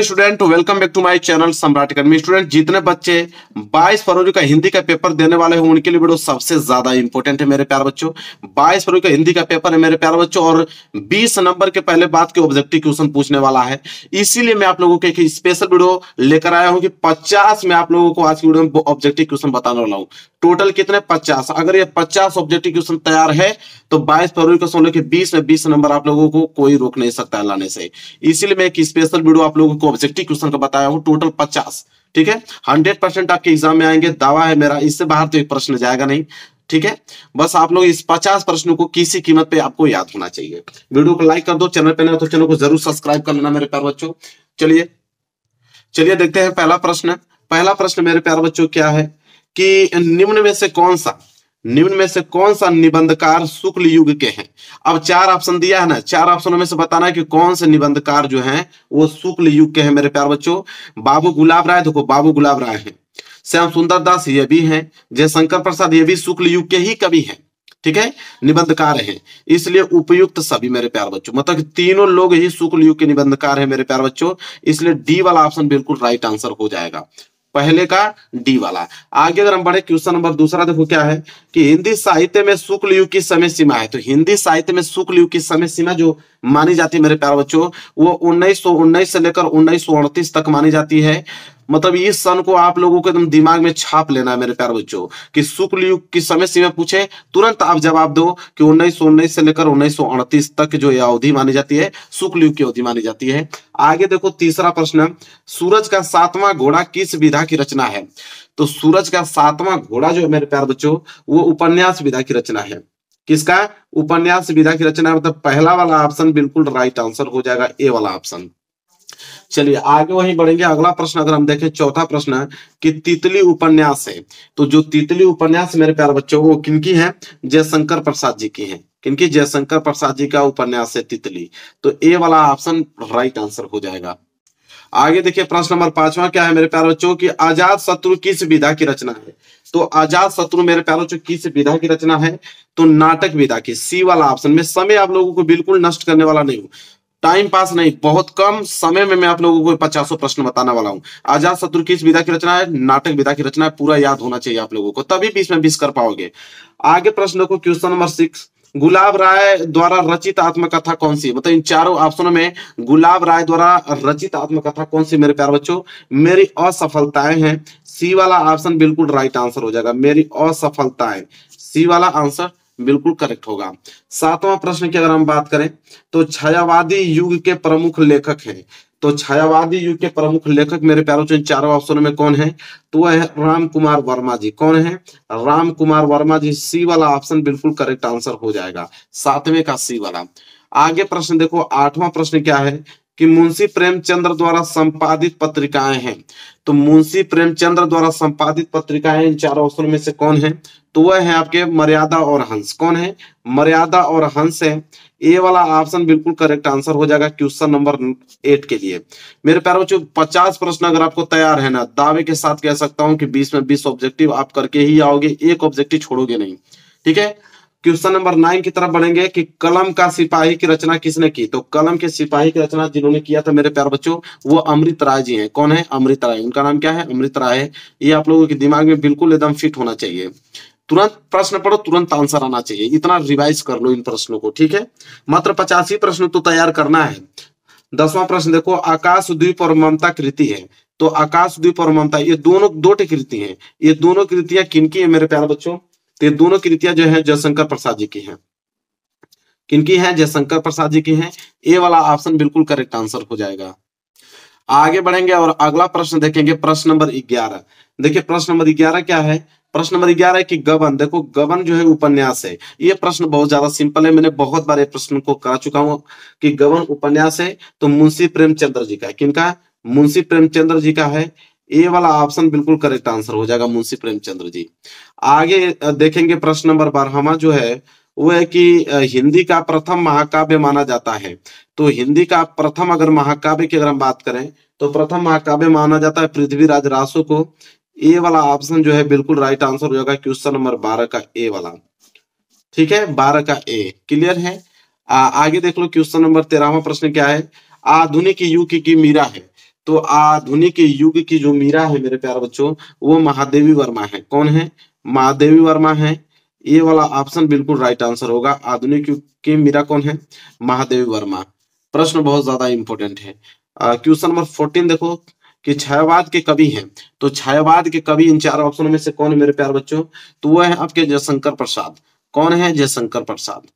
Student welcome back to my channel Samrat academy. Student जितने बच्चे 22 फरवरी का हिंदी का पेपर देने वाले हैं उनके लिए वीडियो सबसे ज्यादा इंपॉर्टेंट है मेरे प्यारे बच्चों। 22 फरवरी का हिंदी का पेपर है मेरे प्यारे बच्चों और 20 नंबर के पहले बात के ऑब्जेक्टिव क्वेश्चन पूछने वाला है। इसीलिए मैं आप लोगों के एक स्पेशल वीडियो लेकर आया हूं कि 50 में आप लोगों को आज की वीडियो में ऑब्जेक्टिव क्वेश्चन बताने वाला हूं। टोटल कितने 50। अगर ये 50 ऑब्जेक्टिव क्वेश्चन तैयार है तो 22 फरवरी को सोलह के 20 में 20 नंबर आप लोगों को कोई रोक नहीं सकता है लाने से। इसीलिए मैं एक स्पेशल वीडियो आप लोगों को ऑब्जेक्टिव क्वेश्चन का बताया हूं टोटल 50। ठीक है, 100% आपके एग्जाम में आएंगे, दावा है मेरा। इससे बाहर तो एक प्रश्न जाएगा नहीं। ठीक है, बस आप लोग इस 50 प्रश्नों को किसी कीमत पे आपको याद होना चाहिए। वीडियो को लाइक कर दो, चैनल पे नए हो तो चैनल को जरूर सब्सक्राइब कर लेना मेरे प्यारे बच्चों। चलिए देखते हैं पहला प्रश्न। पहला प्रश्न मेरे प्यारे बच्चों क्या है कि निम्न में से कौन सा निबंधकार शुक्ल युग के हैं। अब 4 ऑप्शन दिया है ना, 4 ऑप्शनों में से बताना है कि कौन से निबंधकार जो हैं वो शुक्ल युग के हैं मेरे प्यारे बच्चों। बाबू गुलाब राय, देखो बाबू गुलाब राय हैं। श्याम सुंदर दास ये भी हैं। जयशंकर प्रसाद ये भी शुक्ल युग के ही कवि हैं। ठीक है, निबंधकार हैं, इसलिए उपयुक्त सभी मेरे प्यारे बच्चों, मतलब तीनों लोग ही शुक्ल युग के निबंधकार हैं मेरे प्यारे बच्चों। इसलिए डी वाला ऑप्शन बिल्कुल राइट आंसर हो जाएगा, पहले का डी वाला। आगे अगर हम बढ़े क्वेश्चन नंबर दूसरा, देखो क्या है कि हिंदी साहित्य में शुक्ल युग की समय सीमा है। तो हिंदी साहित्य में शुक्ल युग की समय सीमा जो मानी जाती है मेरे प्यारे बच्चों वो 1919 से लेकर 1938 तक मानी जाती है। मतलब इस सन को आप लोगों को एकदम दिमाग में छाप लेना है मेरे प्यारे बच्चों कि शुक्ल युग की समय सीमा पूछे तुरंत आप जवाब दो कि 1919 से लेकर 1938 तक जो यह अवधि मानी जाती है शुक्ल युग की अवधि मानी जाती है। आगे देखो तीसरा प्रश्न, सूरज का 7वां घोड़ा किस विधा की रचना है। तो सूरज का 7वां घोड़ा जो है मेरे प्यारे बच्चों वो उपन्यास विधा की रचना है। किसका? उपन्यास विधा की रचना है। मतलब पहला वाला ऑप्शन बिल्कुल राइट आंसर हो जाएगा, ए वाला ऑप्शन। चलिए आगे वहीं बढ़ेंगे। अगला प्रश्न अगर हम देखें, चौथा प्रश्न है कि तितली उपन्यास है। तो जो तितली उपन्यास मेरे प्यारे बच्चों वो किनकी है? जयशंकर प्रसाद जी की है। किनकी? जयशंकर प्रसाद जी का उपन्यास है तितली। तो ए वाला ऑप्शन राइट आंसर हो जाएगा। आगे देखिए प्रश्न नंबर 5वां क्या है मेरे प्यारे बच्चों की अजात शत्रु किस विधा की रचना है। तो अजात शत्रु मेरे प्यारे बच्चों किस विधा की रचना है? तो नाटक विधा की, सी वाला ऑप्शन। में समय आप लोगों को बिल्कुल नष्ट करने वाला नहीं हूं, टाइम पास नहीं, बहुत कम समय में मैं आप लोगों को 50 प्रश्न बताने वाला हूं। अजात शत्रु किस विधा की रचना है? नाटक विधा की रचना है। पूरा याद होना चाहिए आप लोगों को, तभी 20 में 20 कर पाओगे। आगे प्रश्न को क्वेश्चन नंबर 6, गुलाब राय द्वारा रचित आत्मकथा कौन सी? मतलब इन चारों ऑप्शनों में गुलाब राय द्वारा रचित आत्मकथा कौन सी मेरे प्यारे बच्चों? मेरी असफलताएं हैं। सी वाला ऑप्शन बिल्कुल राइट आंसर हो जाएगा, मेरी असफलताएं। सी वाला आंसर बिल्कुल करेक्ट होगा। 7वां प्रश्न की अगर हम बात करें तो छायावादी युग के प्रमुख लेखक हैं। तो छायावादी युग के प्रमुख लेखक मेरे प्यारों इन चारों ऑप्शनों में कौन है? तो वह है राम कुमार वर्मा जी। कौन है? राम कुमार वर्मा जी। सी वाला ऑप्शन बिल्कुल करेक्ट आंसर हो जाएगा, 7वें का सी वाला। आगे प्रश्न देखो 8वां प्रश्न क्या है कि मुंशी प्रेमचंद्र द्वारा संपादित पत्रिकाएं हैं। तो मुंशी प्रेमचंद्र द्वारा संपादित पत्रिकाएं इन चारों ऑप्शनों में से कौन है? तो वह है आपके मर्यादा और हंस। कौन है? मर्यादा और हंस है। ए वाला ऑप्शन बिल्कुल करेक्ट आंसर हो जाएगा क्वेश्चन नंबर 8 के लिए। मेरे प्यारे बच्चों 50 प्रश्न अगर आपको तैयार है ना, दावे के साथ कह सकता हूं कि 20 में 20 ऑब्जेक्टिव आप करके ही आओगे, एक ऑब्जेक्टिव छोड़ोगे नहीं। ठीक है, क्वेश्चन नंबर 9 की तरफ बढ़ेंगे कि कलम का सिपाही की रचना किसने की। तो कलम के सिपाही की रचना जिन्होंने किया था मेरे प्यारे बच्चों वो अमृत राय जी हैं। कौन है? अमृत राय। उनका नाम क्या है? अमृत राय है। ये आप लोगों के दिमाग में बिल्कुल एकदम फिट होना चाहिए। तुरंत प्रश्न पढ़ो, तुरंत आंसर आना चाहिए, इतना रिवाइज कर लो इन प्रश्नों को। ठीक है, मात्र 85 प्रश्न तो तैयार करना है। 10वां प्रश्न देखो, आकाश द्वीप और ममता कृति है। तो आकाश द्वीप और ममता ये दोनों दो कृति हैं। ये दोनों कृतियां किनकी है मेरे प्यारे बच्चों? तो ये दोनों कृतियां जो है जयशंकर प्रसाद जी की हैं। किनकी हैं? जयशंकर प्रसाद जी की हैं। ए वाला ऑप्शन बिल्कुल करेक्ट आंसर हो जाएगा। आगे बढ़ेंगे और अगला प्रश्न देखेंगे, प्रश्न नंबर 11। देखिए प्रश्न नंबर 11 क्या है? प्रश्न नंबर 11 है कि गबन। देखो गबन जो है उपन्यास है। ये प्रश्न बहुत ज्यादा सिंपल है, मैंने बहुत बार ये प्रश्न को करा चुका हूं कि गबन उपन्यास है तो मुंशी प्रेमचंद्र जी का है। किनका? मुंशी प्रेमचंद्र जी का है। ए वाला ऑप्शन बिल्कुल करेक्ट आंसर हो जाएगा, मुंशी प्रेमचंद्र जी। आगे देखेंगे प्रश्न नंबर 12 जो है वो है कि हिंदी का प्रथम महाकाव्य माना जाता है। तो हिंदी का प्रथम अगर महाकाव्य की अगर हम बात करें तो प्रथम महाकाव्य माना जाता है पृथ्वीराज रासो को। ए वाला ऑप्शन जो है बिल्कुल राइट आंसर हो जाएगा क्वेश्चन नंबर 12 का ए वाला। ठीक है, 12 का ए क्लियर है। आगे देख लो क्वेश्चन नंबर 13वां प्रश्न क्या है? आधुनिक युग की मीरा है। तो आधुनिक युग की जो मीरा है मेरे प्यारे बच्चों, वो महादेवी वर्मा है। कौन है? महादेवी वर्मा है। ये वाला ऑप्शन बिल्कुल राइट आंसर होगा। आधुनिक युग की मीरा कौन है? महादेवी वर्मा। प्रश्न बहुत ज्यादा इंपॉर्टेंट है। क्वेश्चन नंबर 14 देखो कि छायावाद के कवि हैं। तो छायावाद के कवि इन चार ऑप्शनों में से कौन है मेरे प्यारे बच्चों? तो वो है आपके जयशंकर प्रसाद। कौन है? जयशंकर प्रसाद।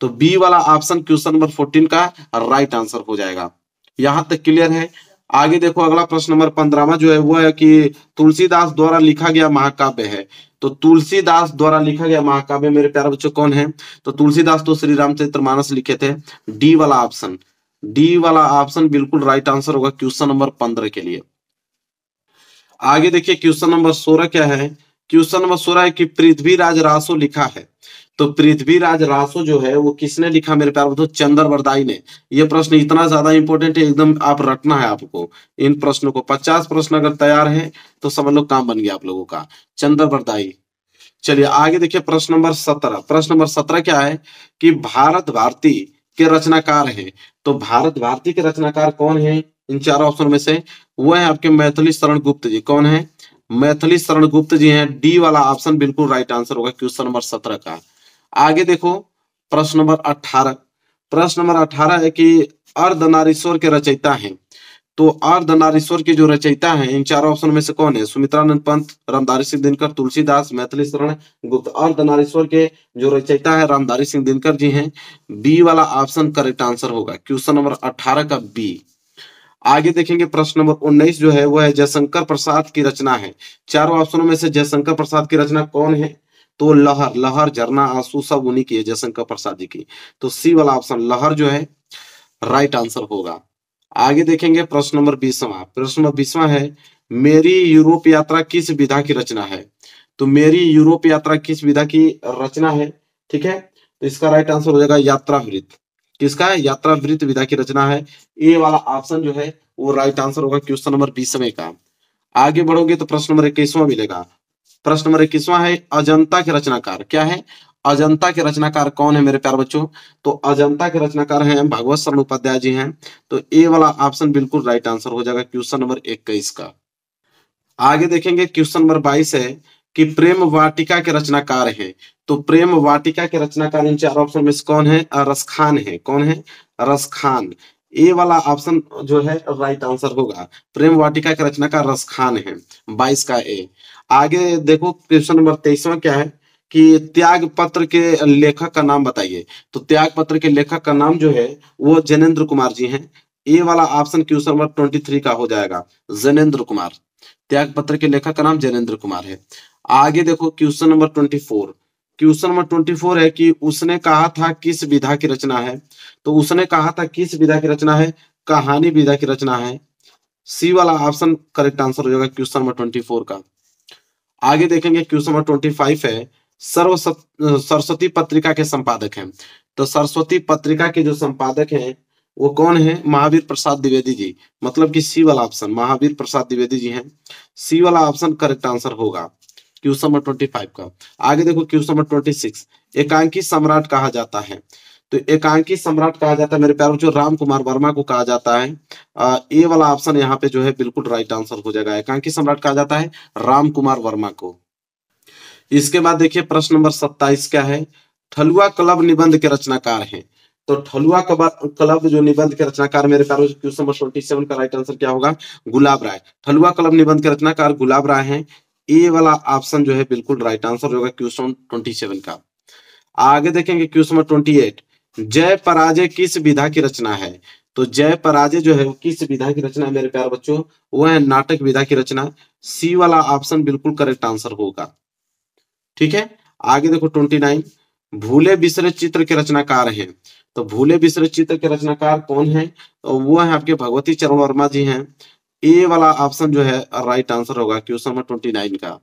तो बी वाला ऑप्शन क्वेश्चन नंबर 14 का राइट आंसर हो जाएगा। यहां तक क्लियर है। आगे देखो अगला प्रश्न नंबर 15वां जो है वो है कि तुलसीदास द्वारा लिखा गया महाकाव्य है। तो तुलसीदास द्वारा लिखा गया महाकाव्य मेरे प्यारे बच्चों कौन है? तो तुलसीदास तो श्री रामचरितमानस लिखे थे। डी वाला ऑप्शन, डी वाला ऑप्शन बिल्कुल राइट आंसर होगा क्वेश्चन नंबर 15 के लिए। आगे देखिए क्वेश्चन नंबर 16 क्या है? क्वेश्चन नंबर 16 है कि पृथ्वीराज रासो लिखा है। तो पृथ्वीराज रासो जो है वो किसने लिखा मेरे प्यारे बच्चों? चंद्रबरदाई ने। ये प्रश्न इतना ज्यादा इंपॉर्टेंट है, एकदम आप रटना है आपको इन प्रश्नों को। 50 प्रश्न अगर तैयार है तो समझ लो काम बन गया आप लोगों का। चंद्रबरदाई। चलिए आगे देखिए प्रश्न नंबर 17। प्रश्न नंबर 17 क्या है कि भारत भारती के रचनाकार हैं। तो भारत भारती के रचनाकार कौन है इन चार ऑप्शन में से? वो है आपके मैथिली शरण गुप्त जी। कौन है? मैथिली शरण गुप्त जी हैं। डी वाला ऑप्शन बिल्कुल राइट आंसर होगा क्वेश्चन नंबर 17 का। आगे देखो प्रश्न नंबर 18। प्रश्न नंबर 18 है कि अर्धनारीश्वर के रचयिता हैं। तो अर्धनारीश्वर के जो रचयिता हैं इन चार ऑप्शन में से कौन है? सुमित्रानंद पंत, रामधारी सिंह दिनकर, तुलसीदास, मैथिली शरण गुप्त। अर्धनारीश्वर के जो रचयिता है रामधारी सिंह दिनकर जी हैं। बी वाला ऑप्शन करेक्ट आंसर होगा क्वेश्चन नंबर 18 का बी। आगे देखेंगे प्रश्न नंबर 19 जो है वो है जयशंकर प्रसाद की रचना है। चारों ऑप्शनों में से जयशंकर प्रसाद की रचना कौन है? तो लहर, लहर, झरना, आंसू सब उन्हीं की है, जयशंकर प्रसाद जी की। तो सी वाला ऑप्शन लहर जो है राइट आंसर होगा। आगे देखेंगे प्रश्न नंबर 20वां। प्रश्न नंबर 20वां है मेरी यूरोप यात्रा किस विधा की रचना है। तो मेरी यूरोप यात्रा किस विधा की रचना है? ठीक है, तो इसका राइट आंसर हो जाएगा यात्रावृत्त। किसका है? यात्रावृत्त विधा की रचना है। ए वाला ऑप्शन जो है वो राइट आंसर होगा क्वेश्चन नंबर 20वें का। आगे बढ़ोगे तो प्रश्न नंबर 21वां मिलेगा। प्रश्न नंबर 21वां है अजंता के रचनाकार। क्या है? अजंता के रचनाकार कौन है मेरे प्यारे बच्चों? तो अजंता के रचनाकार हैं भगवत शरण उपाध्याय जी हैं। तो ए वाला ऑप्शन बिल्कुल राइट आंसर हो जाएगा क्वेश्चन नंबर 21 का। आगे देखेंगे क्वेश्चन नंबर 22 है कि प्रेम वाटिका के रचनाकार हैं। तो प्रेम वाटिका के रचनाकार इन चार ऑप्शन में से कौन है? रसखान है। कौन है? रसखान। ए वाला ऑप्शन जो है राइट आंसर होगा। प्रेम वाटिका के रचनाकार रसखान है। 22 का ए। आगे देखो क्वेश्चन नंबर 23वां क्या है कि त्याग पत्र के लेखक का नाम बताइए। तो त्याग पत्र के लेखक का नाम जो है वो जैनेन्द्र कुमार जी हैं। ए वाला ऑप्शन क्वेश्चन नंबर 23 का हो जाएगा, जैनेन्द्र कुमार। त्याग पत्र के लेखक का नाम जैनेन्द्र कुमार है। आगे देखो क्वेश्चन नंबर 24। क्वेश्चन नंबर 24 है कि उसने कहा था किस विधा की रचना है। तो उसने कहा था किस विधा की रचना है? कहानी विधा की रचना है। सी वाला ऑप्शन करेक्ट आंसर हो जाएगा क्वेश्चन नंबर 24 का। आगे देखेंगे क्वेश्चन नंबर 25 है सरस्वती पत्रिका के संपादक हैं। तो सरस्वती पत्रिका के जो संपादक हैं वो कौन है? महावीर प्रसाद द्विवेदी जी। मतलब कि सी वाला ऑप्शन महावीर प्रसाद द्विवेदी जी हैं। सी वाला ऑप्शन करेक्ट आंसर होगा क्वेश्चन नंबर 25 का। आगे देखो क्वेश्चन नंबर 26। एकांकी सम्राट कहा जाता है। तो एकांकी सम्राट कहा जाता है मेरे प्यारे बच्चों राम कुमार वर्मा को कहा जाता है। ए वाला ऑप्शन यहाँ पे जो है बिल्कुल राइट आंसर हो जाएगा। एकांकी सम्राट कहा जाता है राम कुमार वर्मा को। इसके बाद देखिए प्रश्न नंबर 27 क्या है? ठलुआ क्लब निबंध के रचनाकार हैं। तो ठलुआ क्लब जो निबंध के रचनाकार मेरे प्यारे क्वेश्चन नंबर 27 का राइट आंसर क्या होगा? गुलाब राय। ठलुआ क्लब निबंध के रचनाकार गुलाब राय हैं। ए वाला ऑप्शन जो है बिल्कुल राइट आंसर होगा क्वेश्चन 27 का। आगे देखेंगे क्वेश्चन नंबर 28। जय पराजय किस विधा की रचना है? तो जय पराजय जो है वो किस विधा की रचना है मेरे प्यारे बच्चों? वो है नाटक विधा की रचना। सी वाला ऑप्शन बिल्कुल करेक्ट आंसर होगा। ठीक है, आगे देखो 29। भूले बिसरे चित्र के रचनाकार हैं। तो भूले बिसरे चित्र के रचनाकार कौन है? तो वो है आपके भगवती चरण वर्मा जी हैं। ए वाला ऑप्शन जो है राइट आंसर होगा क्वेश्चन नंबर 29 का।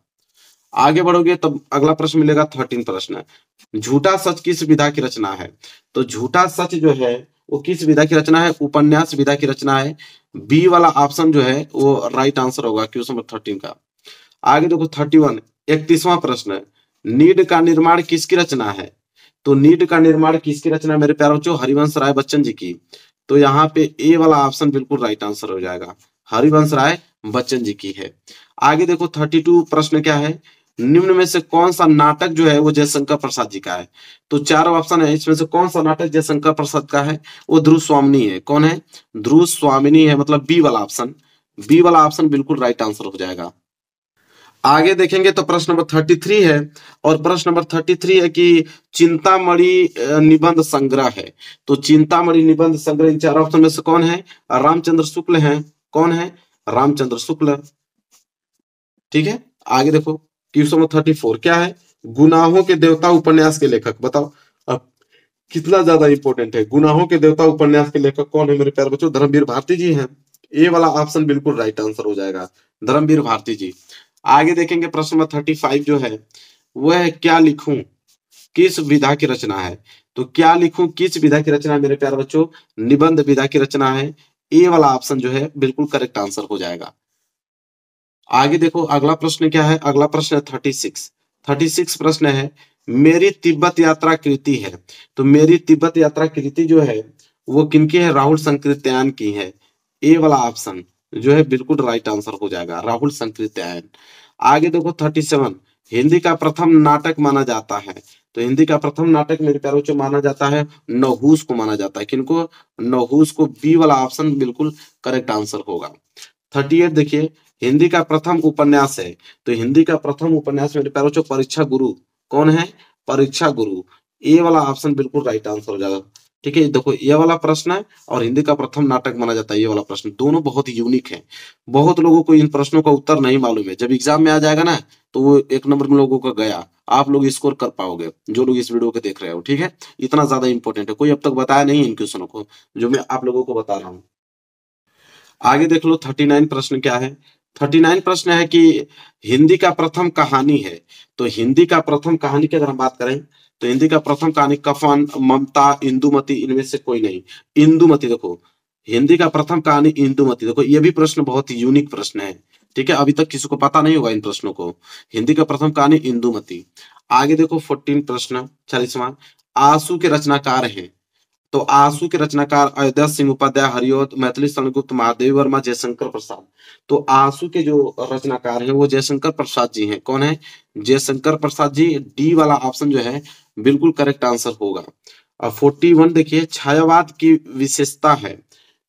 आगे बढ़ोगे तब अगला प्रश्न मिलेगा 13 प्रश्न। झूठा सच किस विधा की रचना है? तो झूठा सच जो है वो किस विधा की रचना है? उपन्यास विधा की रचना है। बी वाला ऑप्शन जो है वो राइट आंसर होगा क्वेश्चन नंबर 13 का। आगे देखो 31। 31वां प्रश्न। नीड का निर्माण किसकी रचना है? तो नीड का निर्माण किसकी रचना मेरे प्यारे बच्चों? हरिवंश राय बच्चन जी की। तो यहाँ पे ए वाला ऑप्शन बिल्कुल राइट आंसर हो जाएगा। हरिवंश राय बच्चन जी की है। आगे देखो 32 प्रश्न क्या है, निम्न में से कौन सा नाटक जो है वो जयशंकर प्रसाद जी का है। तो चार ऑप्शन है, इसमें से कौन सा नाटक जयशंकर प्रसाद का है, वो ध्रुव स्वामिनी है। कौन है, ध्रुव स्वामिनी है, मतलब बी वाला ऑप्शन, बी वाला ऑप्शन बिल्कुल राइट आंसर हो जाएगा। आगे देखेंगे तो प्रश्न नंबर 33 है, और प्रश्न नंबर 33 है कि चिंतामणि निबंध संग्रह है। तो चिंतामणि निबंध संग्रह इन चार ऑप्शन में से कौन है, रामचंद्र शुक्ल है। कौन है, रामचंद्र शुक्ल। ठीक है, आगे देखो क्वेश्चन नंबर 34 क्या है, गुनाहों के देवता उपन्यास के लेखक बताओ। अब कितना ज्यादा इंपॉर्टेंट है, गुनाहों के देवता उपन्यास के लेखक कौन है मेरे प्यारे बच्चों, धर्मवीर भारती जी हैं। ए वाला ऑप्शन बिल्कुल राइट आंसर हो जाएगा, धर्मवीर भारती जी। आगे देखेंगे प्रश्न नंबर 35 जो है वह है क्या लिखूं किस विधा की रचना है। तो क्या लिखूं किस विधा की रचना है मेरे प्यारे बच्चों, निबंध विधा की रचना है। ए वाला ऑप्शन जो है बिल्कुल करेक्ट आंसर हो जाएगा। आगे देखो अगला प्रश्न क्या है, अगला प्रश्न है 36 प्रश्न है, मेरी तिब्बत यात्रा कृति है। तो मेरी तिब्बत यात्रा कृति जो है वो किनकी है, राहुल संकृत्यायन की है। ए वाला ऑप्शन जो है बिल्कुल राइट आंसर हो जाएगा, राहुल संकृत्यायन। आगे देखो 37, हिंदी का प्रथम नाटक माना जाता है। तो हिंदी का प्रथम नाटक मेरे प्यारों से माना जाता है नहुस को माना जाता है। किनको, नहुस को। बी वाला ऑप्शन बिल्कुल करेक्ट आंसर होगा। 38 देखिए, हिंदी का प्रथम उपन्यास है। तो हिंदी का प्रथम उपन्यास मेरे प्यारों से परीक्षा गुरु। कौन है, परीक्षा गुरु। ए वाला ऑप्शन बिल्कुल राइट आंसर हो जाएगा। ठीक है, देखो ये वाला प्रश्न है और हिंदी का प्रथम नाटक माना जाता है, ये वाला प्रश्न दोनों बहुत यूनिक है। बहुत लोगों को इन प्रश्नों का उत्तर नहीं मालूम है, जब एग्जाम में आ जाएगा ना तो वो एक नंबर में लोगों का गया, आप लोग स्कोर कर पाओगे जो लोग इस वीडियो को देख रहे हो। ठीक है, इतना ज्यादा इंपॉर्टेंट है, कोई अब तक बताया नहीं इन क्वेश्चनों को जो मैं आप लोगों को बता रहा हूँ। आगे देख लो 39 प्रश्न क्या है, 39 प्रश्न है कि हिंदी का प्रथम कहानी है। तो हिंदी का प्रथम कहानी की अगर हम बात करें तो हिंदी का प्रथम कहानी कफन, ममता, इंदुमती, इनमें से कोई नहीं। इंदुमती, देखो हिंदी का प्रथम कहानी इंदुमती। देखो ये भी प्रश्न बहुत यूनिक प्रश्न है। ठीक है, अभी तक किसी को पता नहीं होगा इन प्रश्नों को। हिंदी का प्रथम कहानी इंदुमती। आगे देखो 14 प्रश्न 40वां, आंसू के रचनाकार हैं। तो आंसू के रचनाकार अयोध्या सिंह उपाध्याय, हरिओत, मैथिली शरण गुप्त, महादेवी वर्मा, जयशंकर प्रसाद। तो आंसू के जो रचनाकार हैं वो जयशंकर प्रसाद जी हैं। कौन है, जयशंकर प्रसाद जी। डी वाला ऑप्शन जो है बिल्कुल करेक्ट आंसर होगा। अब 41 देखिए, छायावाद की विशेषता है।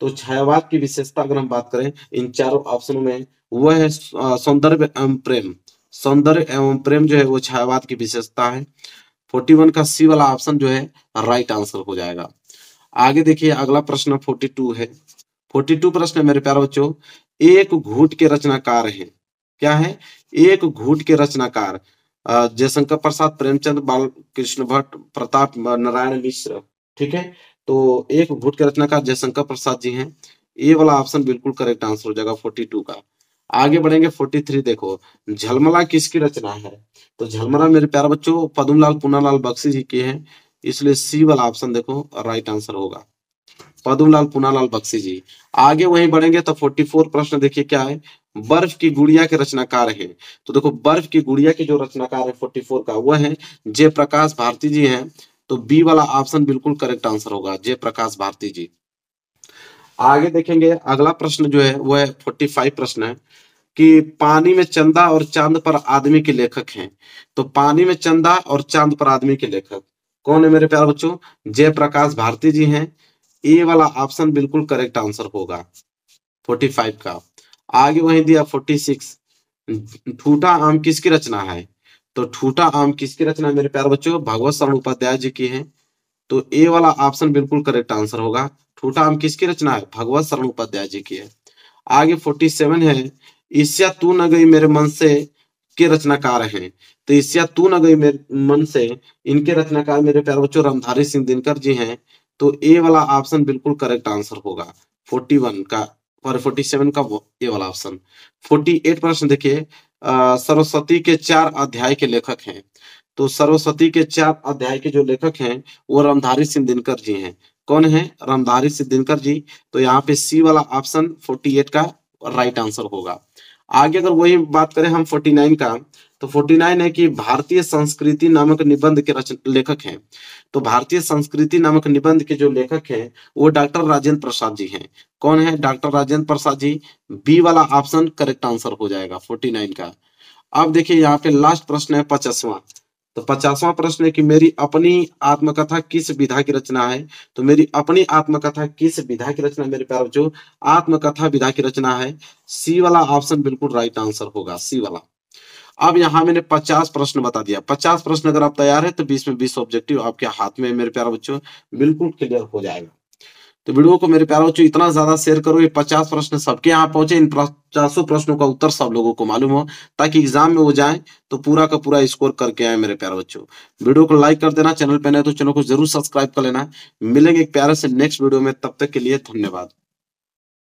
तो छायावाद की विशेषता अगर हम बात करें इन चारों ऑप्शनों में, वह है सौंदर्य एवं प्रेम। सौंदर्य एवं प्रेम जो है वो छायावाद की विशेषता है। 41 का सी वाला ऑप्शन जो है राइट आंसर हो जाएगा। आगे देखिए अगला प्रश्न 42 है। 42 प्रश्न है मेरे प्यारे बच्चों, एक घूट के रचनाकार हैं। क्या है, एक घूट के रचनाकार जयशंकर प्रसाद, प्रेमचंद, बाल कृष्ण भट्ट, प्रताप नारायण मिश्र। ठीक है, तो एक घूट के रचनाकार जयशंकर प्रसाद जी हैं। ये वाला ऑप्शन बिल्कुल करेक्ट आंसर हो जाएगा 42 का। आगे बढ़ेंगे 43 देखो, झलमला किसकी रचना है। तो झलमला मेरे प्यारे बच्चों पद्मलाल पूनालाल बख्शी जी की है, इसलिए सी वाला ऑप्शन देखो राइट आंसर होगा, पद्मलाल पूनालाल बख्शी जी। आगे वहीं बढ़ेंगे तो 44 प्रश्न देखिए क्या है, बर्फ की गुड़िया के रचनाकार है। तो देखो बर्फ की गुड़िया के जो रचनाकार है 44 का वह है जयप्रकाश भारती जी हैं। तो बी वाला ऑप्शन बिल्कुल करेक्ट आंसर होगा, जयप्रकाश भारती जी। आगे देखेंगे अगला प्रश्न जो है वह 45 प्रश्न है कि पानी में चंदा और चांद पर आदमी के लेखक हैं। तो पानी में चंदा और चांद पर आदमी के लेखक कौन है मेरे प्यारे बच्चों, जयप्रकाश भारती जी हैं। ए वाला ऑप्शन बिल्कुल करेक्ट आंसर होगा 45 का। आगे वहीं दिया 46, ठूठा आम किसकी रचना है। तो ठूठा आम किसकी रचना है मेरे प्यारे बच्चों, भगवत शरण उपाध्याय जी की है। तो ए वाला ऑप्शन बिल्कुल करेक्ट आंसर होगा, ठूठा आम किसकी रचना है, भगवत शरण उपाध्याय जी की है। आगे 47 है, ईस्या तू न गई मेरे मन से के रचनाकार हैं। तो ईस्या तू न गई मेरे मन से, इनके रचनाकार मेरे प्यारे बच्चों रामधारी सिंह दिनकर जी हैं। तो ए वाला ऑप्शन बिल्कुल करेक्ट आंसर होगा 41 का और 47 का ए वाला ऑप्शन। 48 प्रश्न देखिए, सरस्वती के 4 अध्याय के लेखक हैं। तो सरस्वती के 4 अध्याय के जो लेखक हैं वो रामधारी सिंह दिनकर जी हैं। कौन है, रामधारी सिंह दिनकर जी। तो यहाँ पे सी वाला ऑप्शन 48 का राइट आंसर होगा। आगे अगर वही बात करें हम 49 का, तो 49 है कि भारतीय संस्कृति नामक निबंध के लेखक हैं। तो भारतीय संस्कृति नामक निबंध के जो लेखक हैं वो डॉक्टर राजेंद्र प्रसाद जी हैं। कौन है? डॉक्टर राजेंद्र प्रसाद जी। बी वाला ऑप्शन करेक्ट आंसर हो जाएगा 49 का। अब देखिए यहाँ पे लास्ट प्रश्न है 50वां। तो 50वां प्रश्न है कि मेरी अपनी आत्मकथा किस विधा की रचना है? तो मेरी अपनी आत्मकथा किस विधा की रचना, मेरे प्यारे बच्चों, आत्मकथा विधा की रचना है। सी वाला ऑप्शन बिल्कुल राइट आंसर होगा, सी वाला। अब यहाँ मैंने 50 प्रश्न बता दिया। 50 प्रश्न अगर आप तैयार है तो 20 में 20 ऑब्जेक्टिव आपके हाथ में मेरे प्यारे बच्चों बिल्कुल क्लियर हो जाएगा। तो वीडियो को मेरे प्यारे बच्चों इतना ज्यादा शेयर करो, ये 50 प्रश्न सबके यहाँ पहुंचे, इन 50 प्रश्नों का उत्तर सब लोगों को मालूम हो, ताकि एग्जाम में वो जाए तो पूरा का पूरा स्कोर करके आए मेरे प्यारे बच्चों। वीडियो को लाइक कर देना, चैनल पे नए तो चैनल को जरूर सब्सक्राइब कर लेना। मिलेंगे एक प्यारे से नेक्स्ट वीडियो में, तब तक के लिए धन्यवाद।